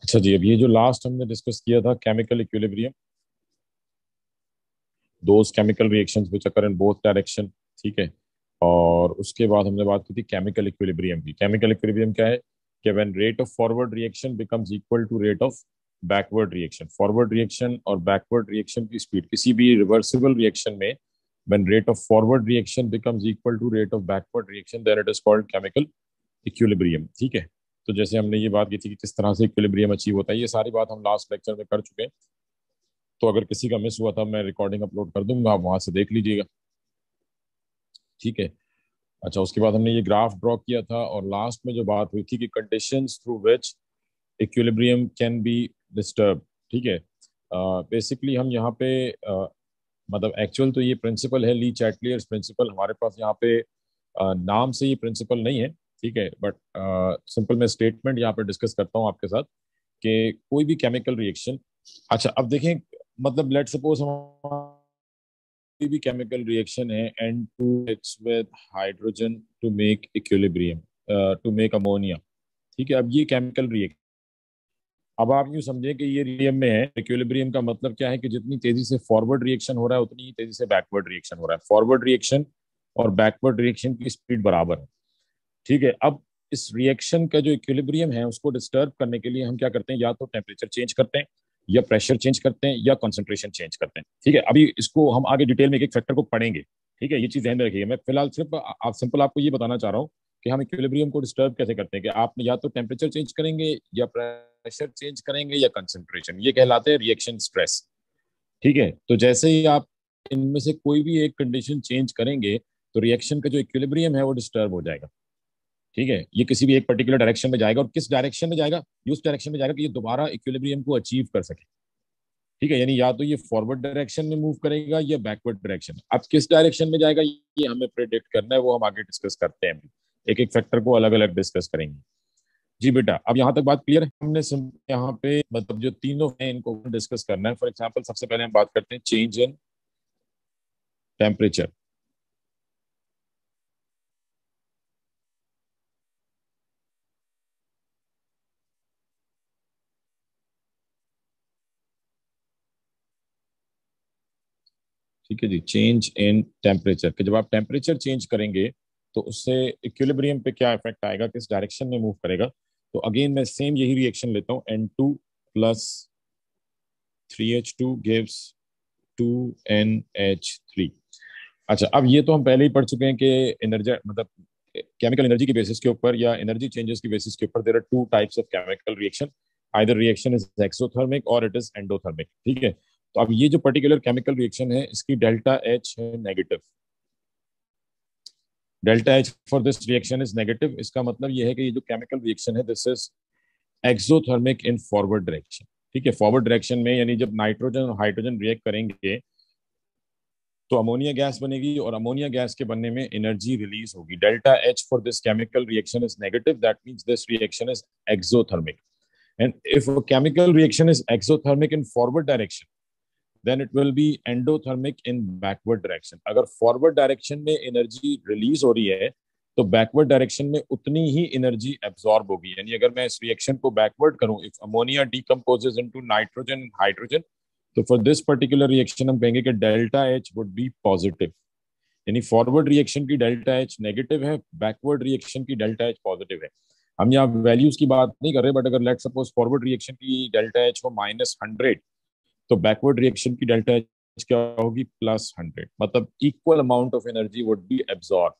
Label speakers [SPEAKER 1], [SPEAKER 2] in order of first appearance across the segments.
[SPEAKER 1] अच्छा जी, अब ये जो लास्ट हमने डिस्कस किया था chemical equilibrium, those chemical reactions which occur in both direction, ठीक है। और उसके बाद हमने बात की थी केमिकल इक्विलिब्रियम की। केमिकल इक्विलिब्रियम क्या है कि when rate of forward reaction becomes equal to rate of backward reaction. Forward reaction और बैकवर्ड रिएक्शन की स्पीड किसी भी रिवर्सिबल रिएक्शन में when rate of forward reaction becomes equal to rate of backward reaction then it is called chemical equilibrium, ठीक है। तो जैसे हमने ये बात की थी कि किस तरह से इक्विलिब्रियम अचीव होता है, ये सारी बात हम लास्ट लेक्चर में कर चुके हैं। तो अगर किसी का मिस हुआ था मैं रिकॉर्डिंग अपलोड कर दूंगा, आप वहां से देख लीजिएगा, ठीक है। अच्छा, उसके बाद हमने ये ग्राफ ड्रॉ किया था और लास्ट में जो बात हुई थी कि conditions through which equilibrium can be disturb, ठीक है। बेसिकली हम यहाँ पे मतलब एक्चुअल तो ये प्रिंसिपल है ली चैटलियर्स प्रिंसिपल, हमारे पास यहाँ पे नाम से ये प्रिंसिपल नहीं है, ठीक है। बट सिंपल मैं स्टेटमेंट यहाँ पे डिस्कस करता हूँ आपके साथ कि कोई भी केमिकल रिएक्शन, अच्छा अब देखें, मतलब लेट सपोज हम कोई भी केमिकल रिएक्शन है N2H with hydrogen to make equilibrium, to make ammonia, ठीक है। अब ये केमिकल रिएक्शन, अब आप यूं समझें कि ये रिएक्शन में है। इक्विलिब्रियम का मतलब क्या है कि जितनी तेजी से फॉरवर्ड रिएक्शन हो रहा है उतनी ही तेजी से बैकवर्ड रिएक्शन हो रहा है। फॉरवर्ड रिएक्शन और बैकवर्ड रिएक्शन की स्पीड बराबर है, ठीक है। अब इस रिएक्शन का जो इक्विलिब्रियम है उसको डिस्टर्ब करने के लिए हम क्या करते हैं, या तो टेम्परेचर चेंज करते हैं, या प्रेशर चेंज करते हैं, या कॉन्सेंट्रेशन चेंज करते हैं, ठीक है। अभी इसको हम आगे डिटेल में एक एक फैक्टर को पढ़ेंगे, ठीक है। ये चीज ध्यान में रखिए। मैं फिलहाल सिर्फ आप सिंपल आपको ये बताना चाह रहा हूँ कि हम इक्विलिब्रियम को डिस्टर्ब कैसे करते हैं, कि आप या तो टेम्परेचर चेंज करेंगे, या प्रेशर चेंज करेंगे, या कंसेंट्रेशन, ये कहलाते हैं रिएक्शन स्ट्रेस, ठीक है। तो जैसे ही आप इनमें से कोई भी एक कंडीशन चेंज करेंगे तो रिएक्शन का जो इक्विलिब्रियम है वो डिस्टर्ब हो जाएगा, ठीक है। ये किसी भी एक पर्टिकुलर डायरेक्शन में जाएगा, और किस डायरेक्शन में जाएगा, ये उस डायरेक्शन में जाएगा कि ये दोबारा इक्विलिब्रियम को अचीव कर सके, ठीक है। यानी या तो ये फॉरवर्ड डायरेक्शन में मूव करेगा या बैकवर्ड डायरेक्शन। अब किस डायरेक्शन में जाएगा ये हमें प्रेडिक्ट करना है, वो हम आगे डिस्कस करते हैं। एक एक फैक्टर को अलग अलग डिस्कस करेंगे। जी बेटा, अब यहाँ तक बात क्लियर है। हमने यहाँ पे मतलब जो तीनों हैं इनको डिस्कस करना है। फॉर एग्जाम्पल सबसे पहले हम बात करते हैं चेंज इन टेम्परेचर। ठीक है जी, चेंज इन टेम्परेचर, कि जब आप टेम्परेचर चेंज करेंगे तो उससे इक्विलिब्रियम पे क्या इफेक्ट आएगा, किस डायरेक्शन में मूव करेगा। तो अगेन मैं सेम यही रिएक्शन लेता हूँ, N2 + 3H2 गिव्स 2NH3। अच्छा, अब ये तो हम पहले ही पढ़ चुके हैं कि एनर्जी मतलब केमिकल एनर्जी की बेसिस के ऊपर या एनर्जी चेंजेस की बेसिस के ऊपर there are two types of chemical reaction, either reaction is exothermic और इट इज एंडोथर्मिक, ठीक है। तो अब ये जो पर्टिकुलर केमिकल रिएक्शन है इसकी डेल्टा एच है negative. Delta H for this reaction is negative, इसका मतलब ये है कि ये जो केमिकल रिएक्शन है this is exothermic in forward direction, ठीक है। फॉरवर्ड डायरेक्शन में यानी जब नाइट्रोजन और हाइड्रोजन रिएक्ट करेंगे तो अमोनिया गैस बनेगी, और अमोनिया गैस के बनने में एनर्जी रिलीज होगी। Delta H for this chemical reaction is negative, that means this reaction is exothermic. And if a chemical reaction is exothermic in forward direction then it will be endothermic in backward direction। अगर forward direction में energy release हो रही है तो backward direction में उतनी ही energy absorb होगी। यानी अगर मैं इस रिएक्शन को बैकवर्ड करूं, if ammonia decomposes into nitrogen and hydrogen, तो फॉर दिस पर्टिकुलर रिएक्शन हम कहेंगे कि delta H would be positive. यानी फॉरवर्ड रिएक्शन की डेल्टा एच नेगेटिव है, बैकवर्ड रिएक्शन की डेल्टा एच पॉजिटिव है। हम यहाँ वैल्यूज की बात नहीं कर रहे, बट अगर लेट सपोज फॉरवर्ड रिएक्शन की डेल्टा एच हो -100 तो बैकवर्ड रिएक्शन की डेल्टा एच क्या होगी, +100, मतलब equal amount of energy would be absorb.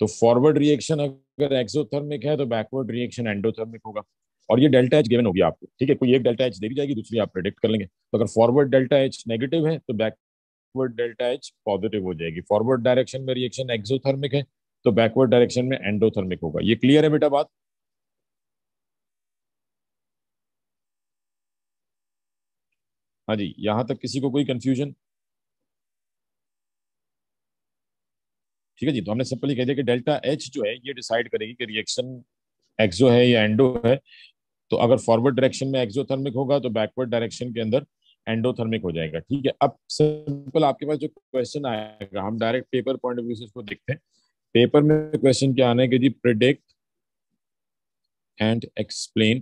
[SPEAKER 1] तो फॉरवर्ड रिएक्शन अगर एक्सोथर्मिक है तो बैकवर्ड रिएक्शन एंडोथर्मिक होगा। और ये डेल्टा एच गिवन होगी आपको, ठीक है। कोई एक डेल्टा एच दे दी जाएगी, दूसरी आप प्रेडिक्ट कर लेंगे। तो अगर फॉरवर्ड डेल्टा एच नेगेटिव है तो बैकवर्ड डेल्टा एच पॉजिटिव हो जाएगी। फॉरवर्ड डायरेक्शन में रिएक्शन एक्सोथर्मिक है तो बैकवर्ड डायरेक्शन में एंडोथर्मिक होगा। ये क्लियर है बेटा बात? हाँ जी, यहां तक किसी को कोई कंफ्यूजन? ठीक है जी, तो हमने सिंपली कह दिया कि डेल्टा एच जो है ये डिसाइड करेगी कि रिएक्शन एक्सो है या एंडो है। तो अगर फॉरवर्ड डायरेक्शन में एक्सोथर्मिक होगा तो बैकवर्ड डायरेक्शन के अंदर एंडोथर्मिक हो जाएगा, ठीक है। अब सिंपल आपके पास जो क्वेश्चन आएगा हम direct paper point of view से इसको देखते हैं। पेपर में क्वेश्चन क्या आना है कि जी predict and explain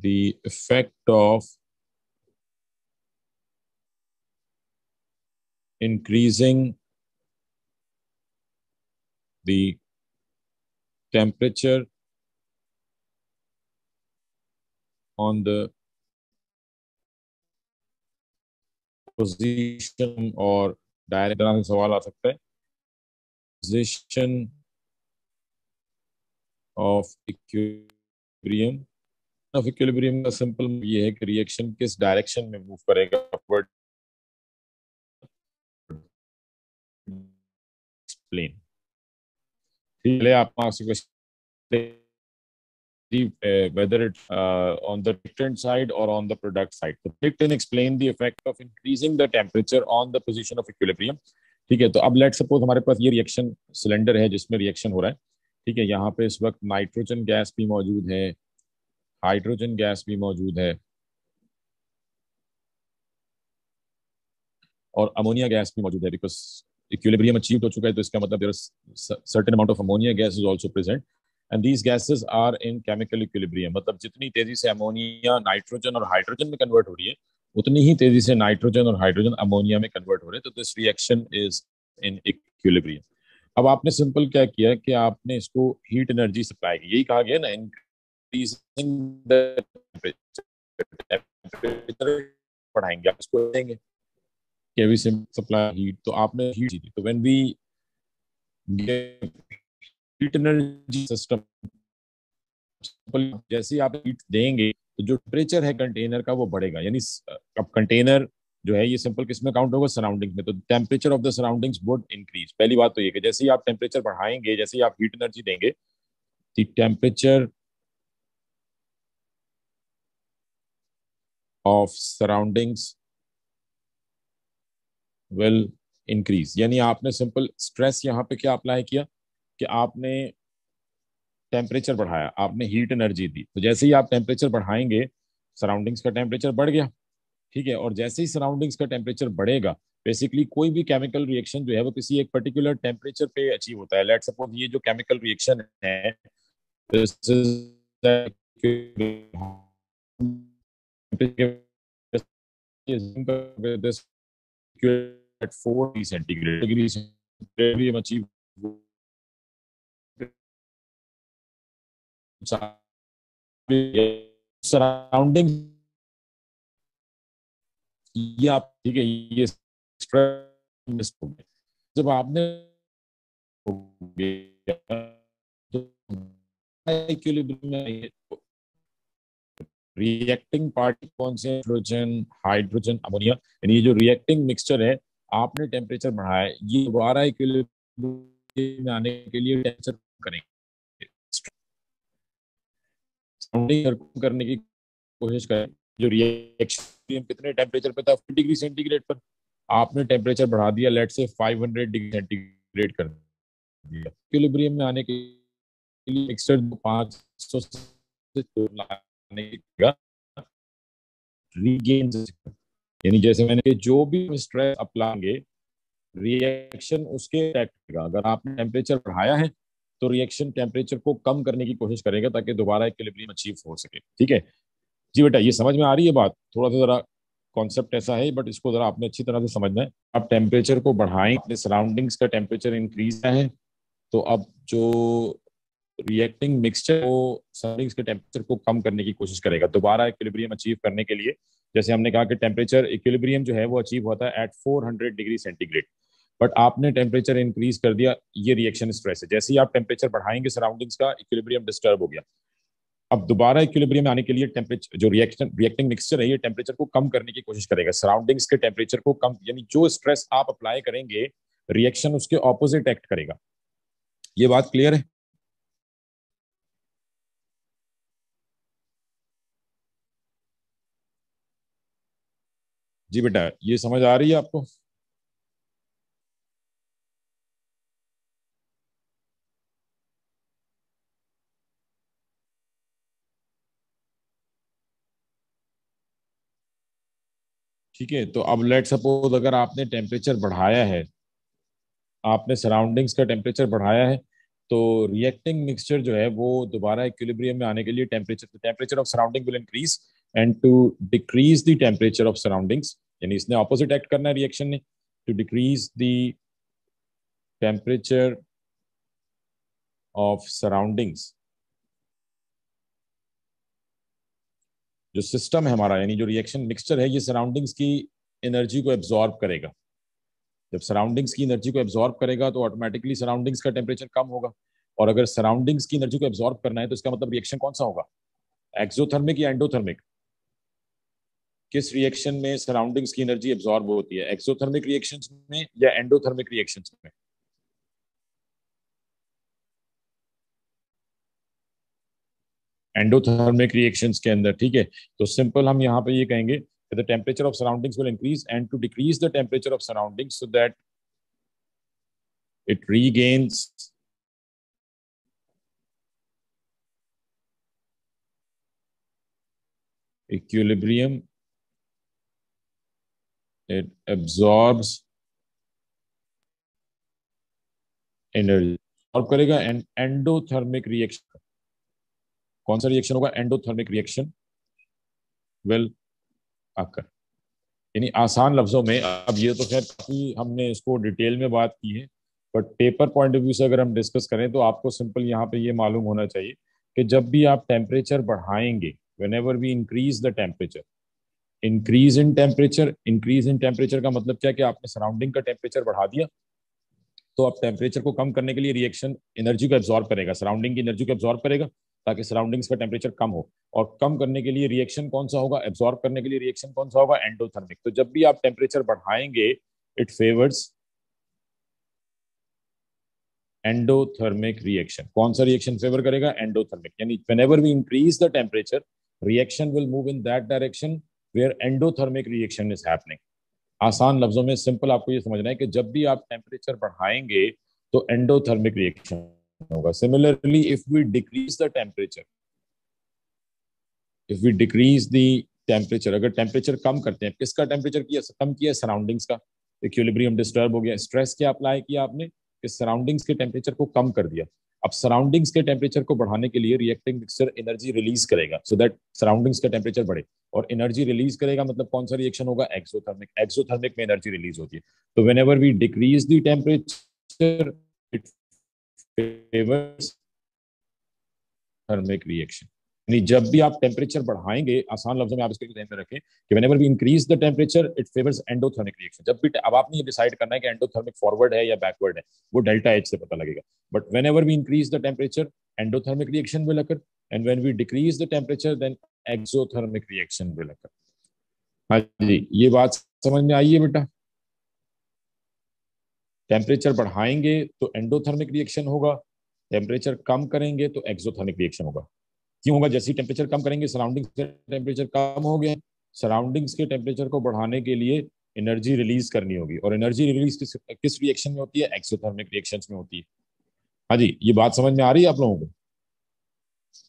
[SPEAKER 1] the effect of increasing the temperature on the position और डायरेक्ट तरह से सवाल आ सकता है position of equilibrium of equilibrium का सिंपल ये है कि रिएक्शन किस डायरेक्शन में मूव करेगा अपवर्ड एक्सप्लेन पहले आप whether it's on the reactant side or on the product side. The reactant explain the effect of increasing the temperature on the position of equilibrium. ठीक है, तो अब लेट सपोज हमारे पास ये रिएक्शन सिलेंडर है जिसमें रिएक्शन हो रहा है. ठीक है, यहाँ पे इस वक्त नाइट्रोजन गैस भी मौजूद है, हाइड्रोजन गैस भी मौजूद है और अमोनिया गैस भी मौजूद है. बिकॉज इक्विलिब्रियम अचीव हो चुका है तो इसका मतलब there is certain amount of ammonia gas is also present and these gases are in chemical equilibrium. मतलब जितनी तेजी से अमोनिया नाइट्रोजन और हाइड्रोजन में कन्वर्ट हो रही है उतनी ही तेजी से नाइट्रोजन और हाइड्रोजन अमोनिया में कन्वर्ट हो रहे हैं. तो this reaction is in equilibrium. अब आपने सिंपल क्या किया कि आपने इसको हीट एनर्जी सप्लाई की. यही कहा गया ना, इंक्रीजिंग द टेम्परेचर बढ़ाएंगे, आप इसको देंगे केवी सप्लाई हीट, तो आपने हीट दी. तो when we heat energy system, जैसे ही आप हीट देंगे तो जो टेम्परेचर है कंटेनर का वो बढ़ेगा. यानी अब कंटेनर जो है ये सिंपल किस में काउंट होगा, सराउंडिंग में. तो temperature of the surroundings would increase. पहली बात तो ये कि जैसे ही आप टेम्परेचर बढ़ाएंगे, जैसे ही आप हीट एनर्जी देंगे, the temperature of surroundings will increase. यानी आपने सिंपल स्ट्रेस यहाँ पे क्या अप्लाई किया कि आपने टेम्परेचर बढ़ाया, आपने हीट एनर्जी दी. तो जैसे ही आप टेम्परेचर बढ़ाएंगे सराउंडिंग्स का टेम्परेचर बढ़ गया. ठीक है, और जैसे ही सराउंडिंग्स का टेम्परेचर बढ़ेगा, बेसिकली कोई भी केमिकल रिएक्शन जो है वो किसी एक पर्टिकुलर टेम्परेचर पे अचीव होता है. लेट्स सपोज ये जो केमिकल रिएक्शन है this is at 4 centigrade degree achieve surrounding. ये आप ठीक है, ये स्ट्रेस हो गया. जब आपने हो गया तो रिएक्टिंग पार्टी कौन से, हाइड्रोजन हाइड्रोजन अमोनिया. यानी ये जो रिएक्टिंग मिक्सचर है आपने टेम्परेचर बढ़ाया, ये दोबारा इक्विलिब्रियम में आने के लिए टेम्परेचर करेंगे, सराउंडिंग करने की कोशिश करें. जो रिएक्शन कितने टेम्परेचर पे था, 50 डिग्री सेंटीग्रेड पर, आपने टेम्परेचर बढ़ा दिया लेट से 500 डिग्री सेंटीग्रेड कर दिया. इक्विलिब्रियम में आने के लिए मिक्सचर 500 से लाने का रीगेन. यानी जैसे मैंने जो भी स्ट्रेस अप्लाएंगे रिएक्शन उसके इफेक्ट करेगा. अगर आपने टेम्परेचर बढ़ाया है तो रिएक्शन टेम्परेचर को कम करने की कोशिश करेगा ताकि दोबारा इक्विलिब्रियम अचीव हो सके. ठीक है जी बेटा, ये समझ में आ रही है बात. थोड़ा सा जरा कॉन्सेप्ट ऐसा है बट इसको जरा आपने अच्छी तरह से समझना है. आप टेम्परेचर को बढ़ाएं, अपने सराउंडिंग्स का टेम्परेचर इंक्रीज है तो अब जो रिएक्टिंग मिक्सचर को सराउंडिंग्स के टेम्परेचर को कम करने की कोशिश करेगा दोबारा इक्विलिब्रियम अचीव करने के लिए. जैसे हमने कहा कि टेम्परेचर इक्विलिब्रियम जो है वो अचीव होता है एट 400 डिग्री सेंटीग्रेड, बट आपने टेम्परेचर इंक्रीज कर दिया. ये रिएक्शन स्ट्रेस है. जैसे ही आप टेम्परेचर बढ़ाएंगे सराउंडिंग्स का, इक्विलिब्रियम डिस्टर्ब हो गया. अब दोबारा इक्विलिब्रियम में आने के लिए टेम्परेचर जो रिएक्टिंग मिक्सचर है ये टेम्परेचर को कम करने की कोशिश करेगा, सराउंडिंग्स के टेम्परेचर को कम. यानी जो स्ट्रेस आप अप्लाई करेंगे रिएक्शन उसके ऑपोजिट एक्ट करेगा. ये बात क्लियर है? जी बेटा, ये समझ आ रही है आपको? ठीक है, तो अब लेट सपोज अगर आपने टेम्परेचर बढ़ाया है, आपने सराउंडिंग्स का टेम्परेचर बढ़ाया है तो रिएक्टिंग मिक्सचर जो है वो दोबारा इक्विलिब्रियम में आने के लिए temperature of surrounding will increase and to decrease the temperature of surroundings, यानी इसने ऑपोजिट एक्ट करना है रिएक्शन ने, to decrease the temperature of surroundings. जो सिस्टम है हमारा, यानी जो रिएक्शन मिक्सचर है, ये सराउंडिंग्स की एनर्जी को एब्जॉर्ब करेगा। जब सराउंडिंग्स की एनर्जी को एब्जॉर्ब करेगा तो ऑटोमेटिकली सराउंडिंग्स का टेम्परेचर कम होगा। और अगर सराउंडिंग्स की एनर्जी को एब्जॉर्ब करना है तो इसका मतलब रिएक्शन कौन सा होगा, एक्सोथर्मिक या एंडोथर्मिक? किस रिएक्शन में सराउंडिंग्स की एनर्जी एब्जॉर्ब होती है, एक्सोथर्मिक रिएक्शंस में या एंडोथर्मिक रिएक्शंस में? एंडोथर्मिक रिएक्शंस के अंदर, ठीक है। तो सिंपल हम यहाँ पे ये कहेंगे the temperature of surroundings will increase and to decrease the temperature of surroundings so that it regains equilibrium, it absorbs energy, और करेगा एंड एंडोथर्मिक रिएक्शन। कौन सा रिएक्शन होगा, एंडोथर्मिक रिएक्शन विल आकर। यानी आसान लफ्जों में, अब ये तो खैर काफी हमने इसको डिटेल में बात की है, but paper point of view से अगर हम डिस्कस करें तो आपको सिंपल यहाँ पे ये मालूम होना चाहिए कि जब भी आप टेम्परेचर बढ़ाएंगे, whenever we increase the temperature, increase in temperature का मतलब क्या है कि आपने सराउंडिंग का टेम्परेचर बढ़ा दिया, तो आप टेम्परेचर को कम करने के लिए रिएक्शन एनर्जी को एब्जॉर्ब करेगा, सराउंडिंग की एनर्जी को एब्जॉर्ब करेगा ताकि सराउंडिंग्स का टेम्परेचर कम हो। और कम करने के लिए रिएक्शन कौन सा होगा, एब्जॉर्ब करने के लिए रिएक्शन कौन सा होगा, एंडोथर्मिक। तो जब भी आप टेम्परेचर बढ़ाएंगे इट फेवर्स एंडोथर्मिक रिएक्शन। कौन सा रिएक्शन फेवर करेगा, एंडोथर्मिक। यानी whenever we increase the temperature reaction will move in that direction where endothermic reaction is happening. आसान लफ्जों में सिंपल आपको ये समझना है कि जब भी आप टेम्परेचर बढ़ाएंगे तो एंडोथर्मिक रिएक्शन होगा। Similarly if we decrease the temperature, अगर टेम्परेचर कम करते हैं, किसका टेम्परेचर किया, कम किया, सराउंडिंग्स का, इक्विलिब्रियम डिस्टर्ब हो गया। स्ट्रेस क्या अप्लाई किया आपने, कि सराउंडिंग्स के टेम्परेचर को कम कर दिया। अब सराउंडिंग्स के टेम्परेचर को बढ़ाने के लिए रिएक्टिंग मिक्सचर एनर्जी रिलीज करेगा सो दैट सराउंडिंग्स का टेम्परेचर बढ़े। और एनर्जी रिलीज करेगा मतलब कौन सा रिएक्शन होगा, एक्सोथर्मिक। एक्सोथर्मिक में एनर्जी रिलीज होती है। तो whenever we decrease the temperature it favours thermic reaction. यानी जब भी आप टेम्परेचर बढ़ाएंगे, आसान लफ्जों में आप इसके ध्यान में रखें कि whenever we increase the temperature it favours endothermic reaction. जब भी, अब आपने ये डिसाइड करना है कि एंडोथर्मिक फॉरवर्ड है या बैकवर्ड है, वो डेल्टा एच से पता लगेगा। But whenever we increase the temperature endothermic reaction will occur and when we decrease the temperature then exothermic reaction will occur. हाँ जी, ये बात समझ में आई है बेटा? टेम्परेचर बढ़ाएंगे तो एंडोथर्मिक रिएक्शन होगा, टेम्परेचर कम करेंगे तो एक्सोथर्मिक रिएक्शन होगा। क्यों होगा, जैसे ही टेम्परेचर कम करेंगे सराउंडिंग्स का टेम्परेचर कम हो गया, सराउंडिंग्स के टेम्परेचर को बढ़ाने के लिए एनर्जी रिलीज करनी होगी। और एनर्जी रिलीज किस रिएक्शन में होती है, एक्सोथर्मिक रिएक्शंस में होती है। हाँ जी, ये बात समझ में आ रही है आप लोगों को?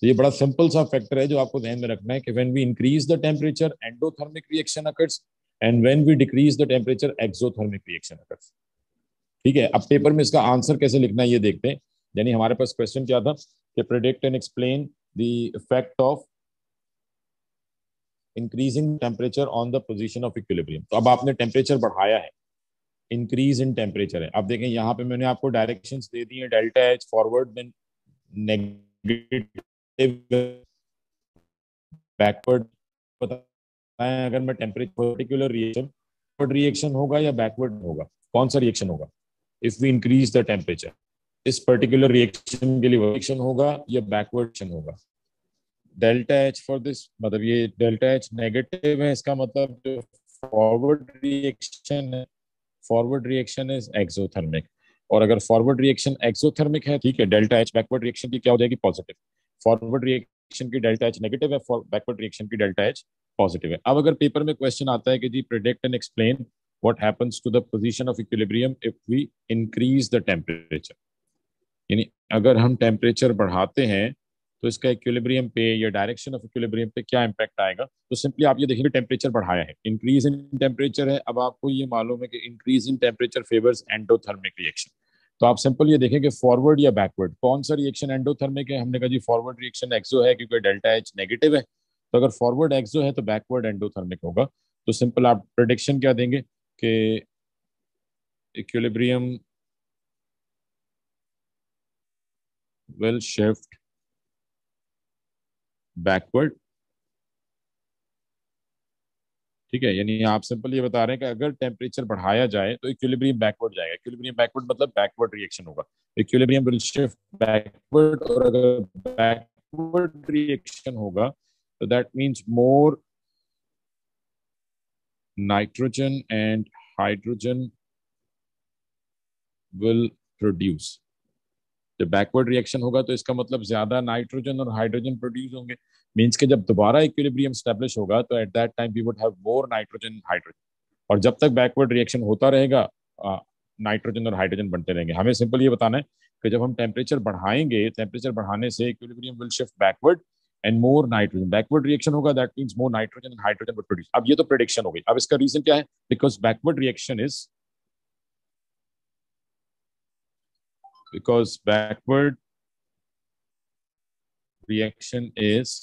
[SPEAKER 1] तो ये बड़ा सिंपल सा फैक्टर है जो आपको ध्यान में रखना है कि when we increase the temperature endothermic reaction occurs and when we decrease the temperature exothermic reaction occurs. ठीक है, अब पेपर में इसका आंसर कैसे लिखना है ये देखते हैं। यानी हमारे पास क्वेश्चन क्या था कि predict and explain the effect of increasing temperature on the position of equilibrium. तो अब आपने टेम्परेचर बढ़ाया है, इंक्रीज इन टेम्परेचर है। अब देखें यहाँ पे मैंने आपको डायरेक्शंस दे दी है, delta H forward, then negative, backward. बताएं अगर मैं टेम्परेचर पर्टिकुलर रिएक्शन होगा या बैकवर्ड होगा, कौन सा रिएक्शन होगा if we increase the temperature? इस पर्टिकुलर रिएक्शन के लिए रिएक्शन होगा या बैकवर्ड रिएक्शन होगा? डेल्टा एच फॉर दिस, मतलब ये डेल्टा एच नेगेटिव है, इसका मतलब जो फॉरवर्ड रिएक्शन इज एक्सोथर्मिक। और अगर फॉरवर्ड रिएक्शन एक्सोथर्मिक है, ठीक है, डेल्टा एच बैकवर्ड रिएक्शन की क्या हो जाएगी, पॉजिटिव। फॉरवर्ड रिएक्शन की डेल्टा एच नेगेटिव है, बैकवर्ड रिएक्शन की डेल्टा एच पॉजिटिव है। अब अगर पेपर में क्वेश्चन आता है कि जी predict and explain what happens to the position of equilibrium if we increase the temperature, यानी अगर हम टेम्परेचर बढ़ाते हैं तो इसका इक्विलिब्रियम पे या डायरेक्शन ऑफ इक्विलिब्रियम पे क्या इंपैक्ट आएगा। तो सिंपली आप ये देखिए, टेम्परेचर बढ़ाया है, इंक्रीज इन टेम्परेचर है। अब आपको ये मालूम है कि increase in temperature favours endothermic reaction. तो आप सिंपल ये देखें कि फॉरवर्ड या बैकवर्ड कौन सा रिएक्शन एंडोथर्मिक है। हमने कहा जी फॉरवर्ड रिएक्शन एक्सो है क्योंकि डेल्टा एच नेगेटिव है, तो अगर फॉरवर्ड एक्सो है तो बैकवर्ड एंडोथर्मिक होगा। तो सिंपल आप प्रेडिक्शन क्या देंगे कि इक्विलिब्रियम विल शिफ्ट बैकवर्ड। ठीक है, यानी आप सिंपल ये बता रहे हैं कि अगर टेम्परेचर बढ़ाया जाए तो इक्विलिब्रियम बैकवर्ड जाएगा। इक्विलिब्रियम बैकवर्ड मतलब बैकवर्ड रिएक्शन होगा। इक्विलिब्रियम विल शिफ्ट बैकवर्ड, और अगर बैकवर्ड रिएक्शन होगा तो that means more nitrogen and hydrogen will produce. जब बैकवर्ड रिएक्शन होगा तो इसका मतलब ज्यादा नाइट्रोजन और हाइड्रोजन प्रोड्यूस होंगे। मींस के जब दोबारा इक्विलिब्रियम स्टैब्लिश होगा तो at that time we would have more nitrogen hydrogen, और जब तक बैकवर्ड रिएक्शन होता रहेगा नाइट्रोजन और हाइड्रोजन बनते रहेंगे। हमें सिंपल ये बताना है कि जब हम टेम्परेचर बढ़ाएंगे, टेम्परेचर बढ़ाने से equilibrium will shift backward and more nitrogen, backward reaction होगा that means more nitrogen and hydrogen will produce. अब ये तो प्रेडिक्शन हो गई। अब इसका रीजन क्या है? Because backward reaction is because backward reaction is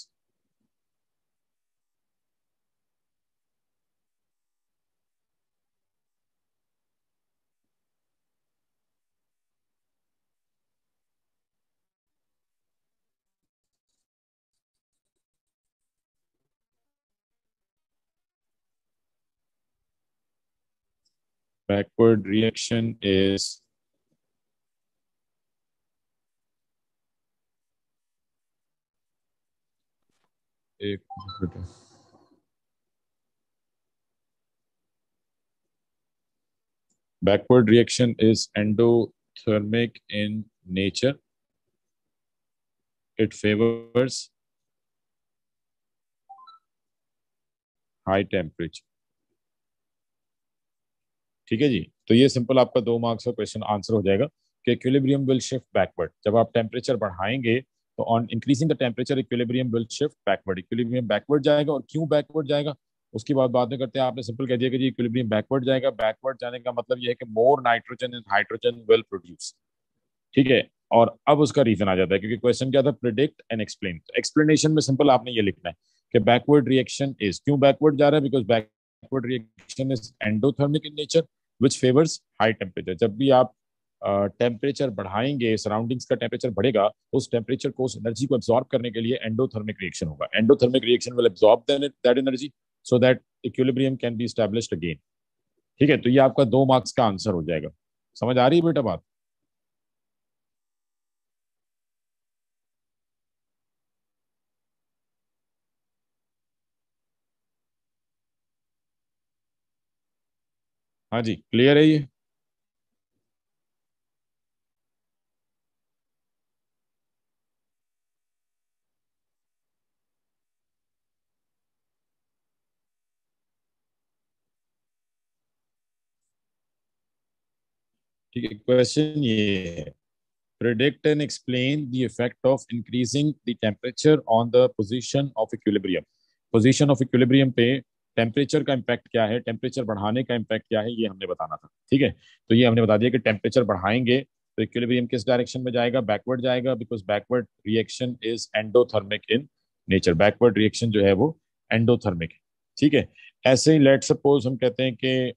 [SPEAKER 1] backward reaction is एक backward reaction is endothermic in nature. It favors high temperature. ठीक है जी, तो ये सिंपल आपका 2 मार्क्स का क्वेश्चन आंसर हो जाएगा कि इक्विलिब्रियम विल शिफ्ट बैकवर्ड। जब आप टेम्परेचर बढ़ाएंगे तो on increasing the temperature equilibrium will shift backward. Equilibrium backward जाएगा, और क्यों बैकवर्ड जाएगा उसकी बात में करते हैं। आपने सिंपल कह दिया कि जी इक्विलिब्रियम बैकवर्ड जाएगा। बैकवर्ड जाने का मतलब ये है कि मोर nitrogen and hydrogen will produce. ठीक है, और अब उसका रीजन आ जाता है, क्योंकि क्वेश्चन क्या था, प्रिडिक्ट एंड एक्सप्लेन। तो एक्सप्लेनेशन में सिंपल आपने ये लिखना है कि बैकवर्ड रिएक्शन इज, क्यों बैकवर्ड जा रहा है, because backward reaction is endothermic in nature which favours high temperature. जब भी आप टेम्परेचर बढ़ाएंगे, सराउंडिंग्स का टेम्परेचर बढ़ेगा, उस टेम्परेचर को, उस एनर्जी को एब्जॉर्ब करने के लिए एंडोथर्मिक रिएक्शन होगा। Endothermic reaction will absorb that energy so that equilibrium can be established again. ठीक है, तो ये आपका 2 मार्क्स का आंसर हो जाएगा। समझ आ रही है बेटा बात? हाँ जी, क्लियर है ये? ठीक है, क्वेश्चन ये है, predict and explain the effect of increasing the temperature on the position of equilibrium। position of equilibrium पे टेम्परेचर का इम्पैक्ट क्या है, टेम्परेचर बढ़ाने का इम्पैक्ट क्या है, ये हमने बताना था। ठीक है, तो ये हमने बता दिया कि टेम्परेचर बढ़ाएंगे तो इक्विलिब्रियम किस डायरेक्शन में जाएगा, बैकवर्ड जाएगा, because backward reaction is endothermic in nature. Backward reaction जो है वो एंडोथर्मिक है। ठीक है, ऐसे ही लेट सपोज हम कहते हैं कि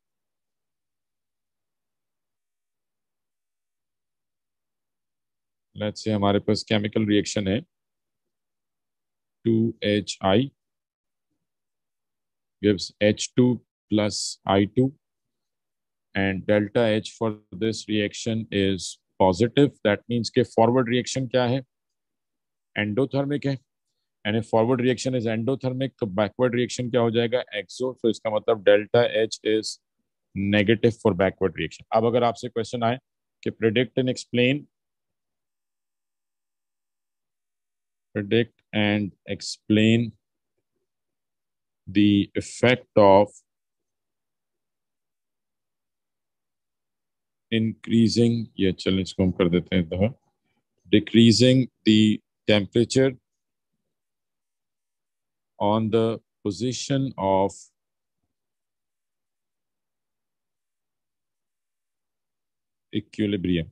[SPEAKER 1] लेट्स से हमारे पास केमिकल रिएक्शन है 2HI gives H2 plus I2, and delta H for this reaction is positive. That means के forward reaction क्या है, एंडोथर्मिक है। And forward reaction is endothermic, तो बैकवर्ड रिएक्शन क्या हो जाएगा, एक्सो। तो इसका मतलब delta H is negative for backward reaction. अब अगर आपसे क्वेश्चन आए कि predict and explain the effect of increasing, ये चलिए इसको हम कर देते हैं तो decreasing the temperature on the position of equilibrium।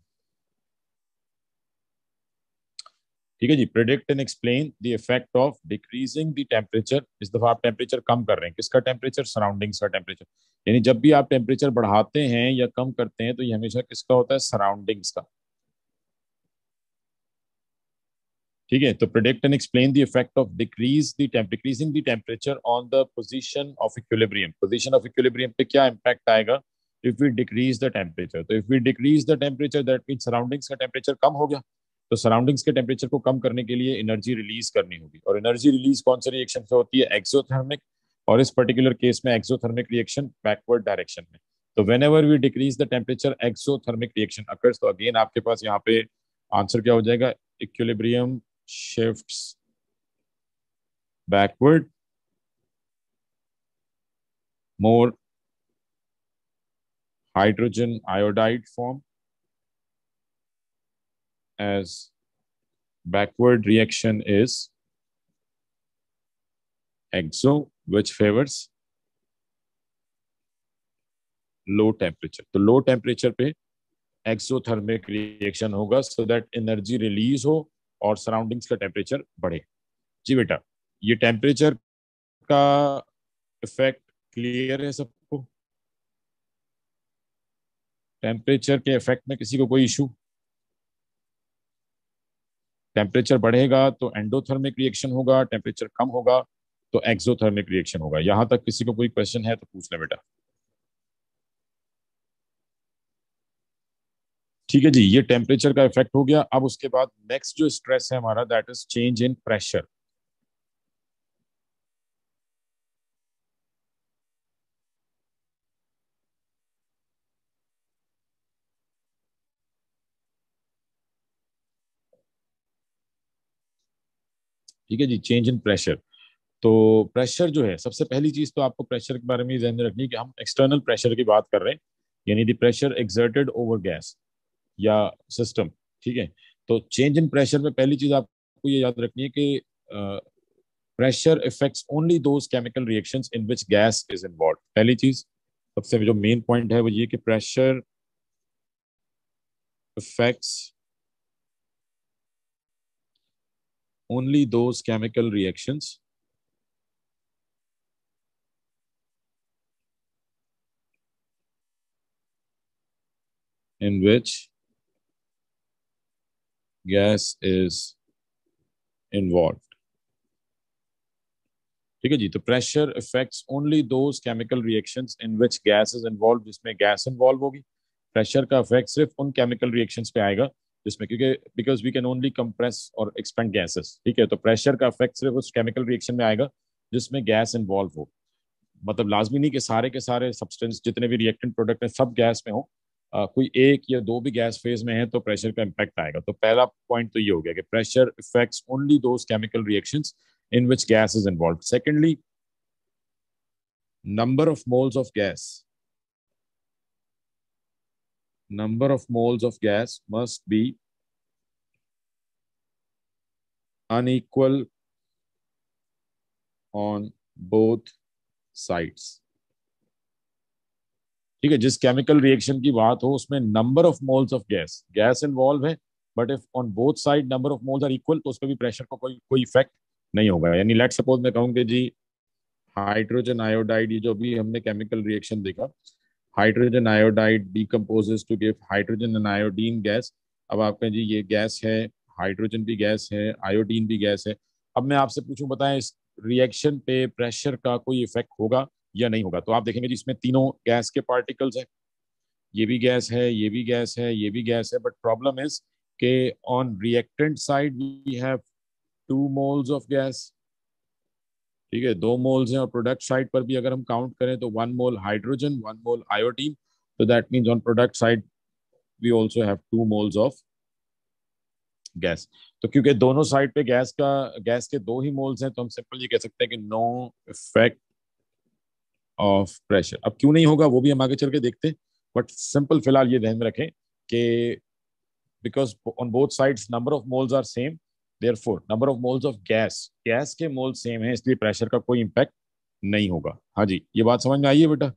[SPEAKER 1] ठीक है जी। Predict and explain the effect of decreasing the temperature. इस दफा आप टेम्परेचर कम कर रहे हैं, किसका टेम्परेचर? सराउंडिंग्स का टेम्परेचर। यानी जब भी आप टेम्परेचर बढ़ाते हैं या कम करते हैं तो ये हमेशा किसका होता है? सराउंडिंग्स का। ठीक है, तो predict and explain the effect of decreasing the temperature on the position of equilibrium. Position of equilibrium पे क्या इंपैक्ट आएगा if we decrease the temperature? तो if we decrease the temperature that mean surroundings का temperature कम हो गया। तो surroundings के टेम्परेचर को कम करने के लिए एनर्जी रिलीज करनी होगी, और एनर्जी रिलीज कौन से रिएक्शन से होती है? एक्सोथर्मिक। और इस पर्टिकुलर केस में एक्सोथर्मिक रिएक्शन बैकवर्ड डायरेक्शन में। तो whenever we decrease the temperature exothermic reaction occurs. तो अगेन आपके पास यहाँ पे आंसर क्या हो जाएगा? Equilibrium shifts backward, more hydrogen iodide form as backward reaction is exo, which favors low temperature. तो लो टेम्परेचर पे एक्सोथर्मिक रिएक्शन होगा सो दैट एनर्जी रिलीज हो और सराउंडिंग्स का टेम्परेचर बढ़े। जी बेटा, ये टेम्परेचर का इफेक्ट क्लियर है सबको? टेम्परेचर के इफेक्ट में किसी को कोई इशू? टेम्परेचर बढ़ेगा तो एंडोथर्मिक रिएक्शन होगा, टेम्परेचर कम होगा तो एक्सोथर्मिक रिएक्शन होगा। यहां तक किसी को कोई क्वेश्चन है तो पूछ ले बेटा। ठीक है जी, ये टेम्परेचर का इफेक्ट हो गया। अब उसके बाद नेक्स्ट जो स्ट्रेस है हमारा that is change in pressure. ठीक है जी, चेंज इन प्रेशर। तो प्रेशर जो है, सबसे पहली चीज तो आपको प्रेशर के बारे में ध्यान में रखनी है कि हम एक्सटर्नल प्रेशर की बात कर रहे हैं, यानी the pressure exerted over gas या सिस्टम। ठीक है, तो चेंज इन प्रेशर में पहली चीज आपको ये याद रखनी है कि pressure effects only those chemical reactions in which gas is involve. पहली चीज, सबसे जो मेन पॉइंट है वो ये कि pressure effects only those chemical reactions in which gas is involved। ठीक है जी, तो pressure effects only those chemical reactions in which gas is involve, जिसमें गैस इन्वॉल्व होगी। प्रेशर का इफेक्ट सिर्फ उन केमिकल रिएक्शंस पे आएगा जिसमें, क्योंकि because we can only compress और एक्सपेंड गैसेस। ठीक है, तो प्रेशर का इफेक्ट सिर्फ उस केमिकल रिएक्शन में आएगा जिसमें गैस इन्वॉल्व हो। मतलब लाजमी नहीं कि सारे के सारे सब्सटेंस जितने भी रिएक्टेंट प्रोडक्ट हैं सब गैस में हो। कोई एक या दो भी गैस फेज में है तो प्रेशर का इम्पैक्ट आएगा। तो पहला पॉइंट तो ये हो गया कि pressure effects only those chemical reactions in which gas is involved. Secondly, number of moles of gas. Number of moles of gas must be unequal on both sides। ठीक है, जिस केमिकल रिएक्शन की बात हो उसमें number of moles of gas, gas involve है, but if on both side number of moles are equal तो उस पर भी प्रेशर को कोई इफेक्ट नहीं होगा। यानी लेट सपोज मैं कहूँ कि जी हाइड्रोजन आयोडाइड, ये जो भी हमने केमिकल रिएक्शन देखा, hydrogen iodide decomposes to give hydrogen and iodine gas. अब आप कहें जी ये गैस है, हाइड्रोजन भी गैस है, आयोडीन भी गैस है। अब मैं आपसे पूछूं, बताएं इस रिएक्शन पे प्रेशर का कोई इफेक्ट होगा या नहीं होगा? तो आप देखेंगे जिसमें तीनों गैस के पार्टिकल्स हैं, ये भी गैस है, ये भी गैस है, ये भी गैस है, बट प्रॉब्लम इज के on reactant side we have 2 moles of gas. ठीक है, 2 मोल्स हैं, और प्रोडक्ट साइड पर भी अगर हम काउंट करें तो 1 मोल हाइड्रोजन, 1 मोल आयोडीन। तो that means on product side we also have 2 moles of gas. तो क्योंकि दोनों साइड पे गैस के 2 ही मोल्स हैं तो हम सिंपल ये कह सकते हैं कि नो इफेक्ट ऑफ प्रेशर। अब क्यों नहीं होगा वो भी हम आगे चल के देखते हैं, बट सिंपल फिलहाल ये ध्यान में रखें कि because on both sides number of moles are same, therefore number of moles of gas के मोल सेम है, इसलिए प्रेशर का कोई इंपैक्ट नहीं होगा। हाँ जी, ये बात समझ में आई है बेटा?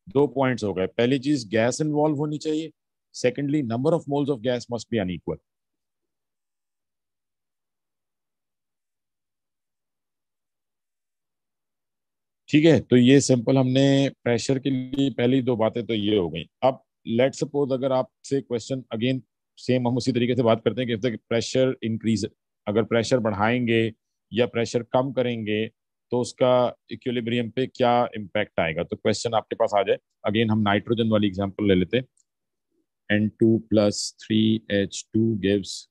[SPEAKER 1] 2 पॉइंट्स हो गए। पहली चीज गैस इन्वॉल्व होनी चाहिए, secondly number of moles of gas must be unequal. ठीक है, तो ये सिंपल हमने प्रेशर के लिए पहली दो बातें तो ये हो गई। अब लेट सपोज अगर आपसे क्वेश्चन अगेन सेम हम उसी तरीके से बात करते हैं कि प्रेशर इंक्रीज, अगर प्रेशर बढ़ाएंगे या प्रेशर कम करेंगे तो उसका इक्विलिब्रियम पे क्या इम्पैक्ट आएगा। तो क्वेश्चन आपके पास आ जाए, अगेन हम नाइट्रोजन वाली एग्जांपल ले लेते हैं। N2 + 3H2 gives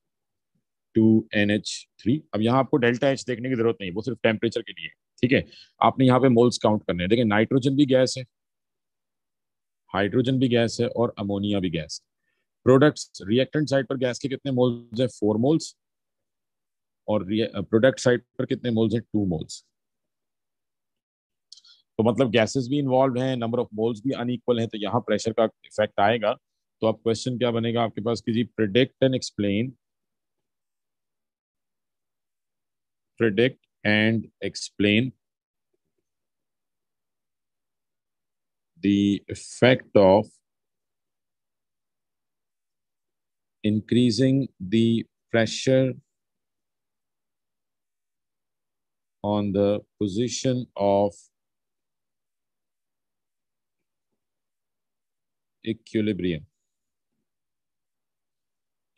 [SPEAKER 1] 2NH3। अब यहाँ आपको डेल्टा एच देखने की जरूरत नहीं, वो सिर्फ टेम्परेचर के लिए है। ठीक है, आपने यहाँ पे मोल्स काउंट करने हैं। देखिए नाइट्रोजन भी गैस है, हाइड्रोजन भी गैस है और अमोनिया भी गैस है। प्रोडक्ट्स रिएक्टेंट साइड पर गैस के कितने मोल्स है? 4 मोल्स। और प्रोडक्ट साइड पर कितने मोल्स है? 2 मोल्स। तो मतलब गैसेस भी इन्वॉल्व हैं, नंबर ऑफ मोल्स भी अनइक्वल है, तो यहाँ प्रेशर का इफेक्ट आएगा। तो अब क्वेश्चन क्या बनेगा आपके पास कि जी predict and explain the effect of increasing the pressure on the position of equilibrium।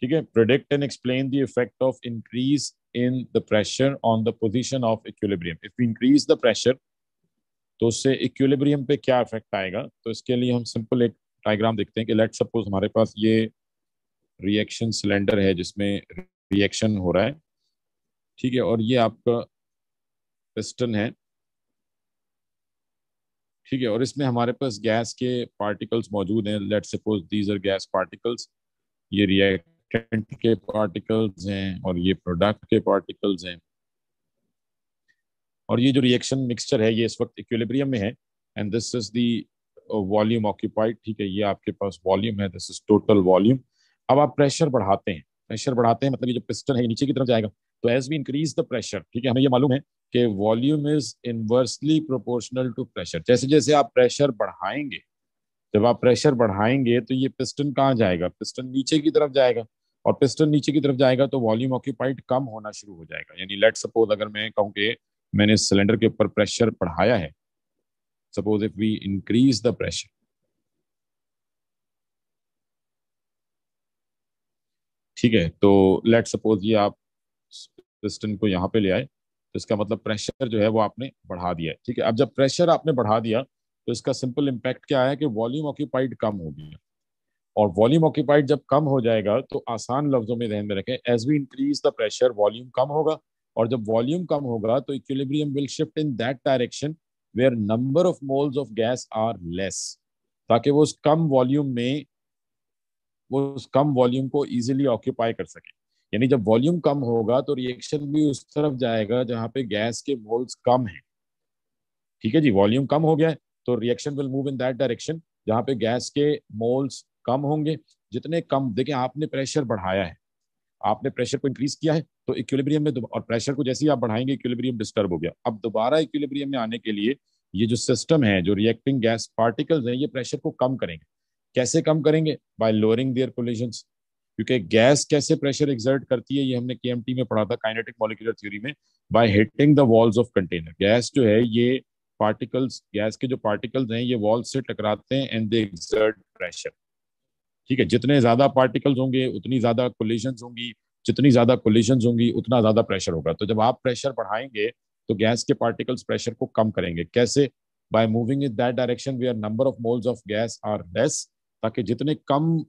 [SPEAKER 1] ठीक है, predict and explain the effect of increase in the pressure on the position of equilibrium. If we increase the pressure तो उससे equilibrium पे क्या effect आएगा। तो इसके लिए हम सिंपल एक डायग्राम देखते हैं कि लेट सपोज हमारे पास ये रिएक्शन सिलेंडर है जिसमें रिएक्शन हो रहा है। ठीक है, और ये आपका पिस्टन है। ठीक है, और इसमें हमारे पास गैस के पार्टिकल्स मौजूद हैं। Let suppose these are gas particles. ये रिएक्टेंट के पार्टिकल्स हैं और ये प्रोडक्ट के पार्टिकल्स हैं। और ये जो रिएक्शन मिक्सचर है ये इस वक्त इक्विलिब्रियम में है। And this is the volume occupied. ठीक है, ये आपके पास वॉल्यूम है, दिस इज टोटल वॉल्यूम। अब आप प्रेशर बढ़ाते हैं, प्रेशर बढ़ाते हैं मतलब ये जो पिस्टन है ये नीचे की तरफ जाएगा। तो as we increase the pressure, ठीक है, हमें ये मालूम है कि volume is inversely proportional to pressure. जैसे जैसे आप प्रेशर बढ़ाएंगे, जब आप प्रेशर बढ़ाएंगे तो ये पिस्टन कहाँ जाएगा? पिस्टन नीचे की तरफ जाएगा। और पिस्टन नीचे की तरफ जाएगा तो वॉल्यूम ऑक्यूपाइड कम होना शुरू हो जाएगा। यानी लेट सपोज अगर मैं कहूँ कि मैंने सिलेंडर के ऊपर प्रेशर बढ़ाया है, suppose if we increase the pressure, ठीक है, तो लेट सपोज ये आप पिस्टन को यहाँ पे ले आए तो इसका मतलब प्रेशर जो है वो आपने बढ़ा दिया है। ठीक है, अब जब प्रेशर आपने बढ़ा दिया तो इसका सिंपल इम्पैक्ट क्या है कि वॉल्यूम ऑक्यूपाइड कम हो गया। और वॉल्यूम ऑक्यूपाइड जब कम हो जाएगा तो आसान लफ्जों में ध्यान में रखें, as we increase the pressure volume कम होगा। और जब वॉल्यूम कम होगा तो equilibrium will shift in that direction where number of moles of gas are less, ताकि वो उस कम वॉल्यूम को इजीली ऑक्यूपाई कर सके। यानी जब वॉल्यूम कम होगा तो रिएक्शन भी उस तरफ जाएगा जहां पे गैस के मोल्स कम है। ठीक है जी, वॉल्यूम कम हो गया है तो reaction will move in that direction जहां पे गैस के मोल्स कम होंगे। जितने कम, देखिए आपने प्रेशर बढ़ाया है, आपने प्रेशर को इंक्रीज किया है तो इक्विलिब्रियम में और प्रेशर को जैसे ही आप बढ़ाएंगे इक्विलिब्रियम डिस्टर्ब हो गया। अब दोबारा इक्विलिब्रियम में आने के लिए ये जो सिस्टम है, जो रिएक्टिंग गैस पार्टिकल्स हैं, ये प्रेशर को कम करेंगे। कैसे कम करेंगे? By lowering their collisions. क्योंकि गैस कैसे प्रेशर एक्सर्ट करती है ये हमने केएमटी में पढ़ा था, काइनेटिक मॉलिक्यूलर थ्योरी में। By hitting the walls of container, gas जो है ये पार्टिकल्स, गैस के जो पार्टिकल्स हैं ये वॉल से टकराते हैं एंड दे एक्सर्ट प्रेशर। ठीक है, जितने ज्यादा पार्टिकल्स होंगे उतनी ज्यादा कोलिजन्स होंगी, जितनी ज्यादा कोलिजन्स होंगी उतना ज्यादा प्रेशर होगा। तो जब आप प्रेशर बढ़ाएंगे तो गैस के पार्टिकल्स प्रेशर को कम करेंगे। कैसे? By moving in that direction where number of moles of gas are less, ताकि जितने कम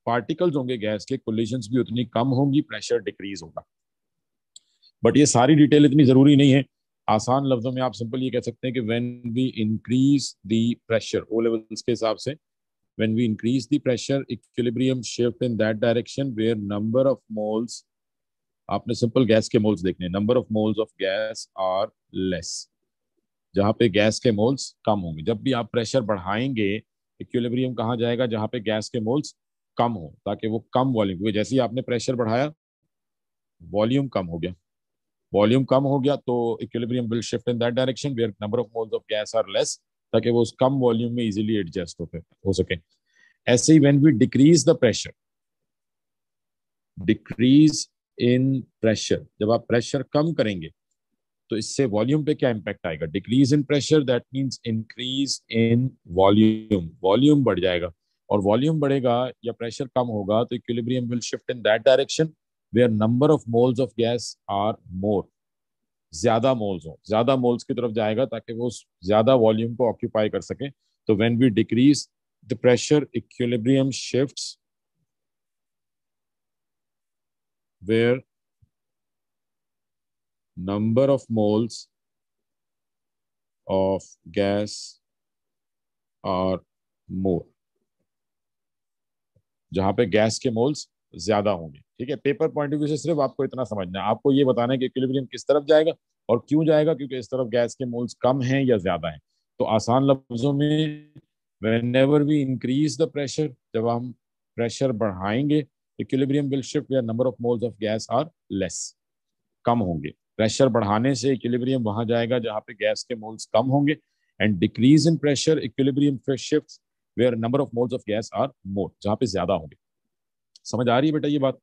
[SPEAKER 1] पार्टिकल्स होंगे गैस के, कोलिजन्स भी उतनी कम होंगी, प्रेशर डिक्रीज होगा। बट ये सारी डिटेल इतनी जरूरी नहीं है। आसान लफ्जों में आप सिंपल ये कह सकते हैं कि when we increase the pressure, ओ लेवल्स के हिसाब से, when we increase the pressure equilibrium shift in that direction where number of moles, आपने सिंपल गैस के मोल्स देखने, number of moles of gas are less, जहां पे गैस के मोल्स कम होंगे। जब भी आप प्रेशर बढ़ाएंगे इक्विलिब्रियम कहाँ जाएगा? जहां पे गैस के मोल्स कम हो, ताकि वो कम वॉल्यूम, क्योंकि जैसे ही आपने प्रेशर बढ़ाया वॉल्यूम कम हो गया, वॉल्यूम कम हो गया तो equilibrium will shift in that direction where number of moles of gas are less, ताकि वो उस कम वॉल्यूम में इजीली एडजस्ट हो सके। ऐसे ही when we decrease the pressure, decrease in pressure, जब आप प्रेशर कम करेंगे तो इससे वॉल्यूम पे क्या इम्पैक्ट आएगा? Decrease in pressure, that means increase in volume, volume बढ़ जाएगा। और वॉल्यूम बढ़ेगा या प्रेशर कम होगा तो equilibrium will shift in that direction where number of moles of gas are more, ज्यादा मोल्स हो, ज्यादा मोल्स की तरफ जाएगा ताकि वो ज्यादा वॉल्यूम को ऑक्यूपाई कर सके। तो when we decrease the pressure, equilibrium shifts where number of moles of gas are more, जहां पे गैस के मोल्स ज्यादा होंगे। ठीक है, पेपर पॉइंट ऑफ व्यू से सिर्फ आपको इतना समझना है, आपको ये बताना है कि इक्विलिब्रियम किस तरफ जाएगा और क्यों जाएगा, क्योंकि इस तरफ गैस के मोल्स कम हैं या ज्यादा हैं। तो आसान लफ्जों में, whenever we increase the pressure, जब हम प्रेशर बढ़ाएंगे, equilibrium will shift where number of moles of gas are less, कम होंगे। प्रेशर बढ़ाने से इक्विलिब्रियम वहां जाएगा जहां पे गैस के मोल्स कम होंगे, and decrease in pressure, equilibrium shift where number of moles of gas are more, जहां पे ज्यादा होंगे। समझ आ रही है बेटा ये बात?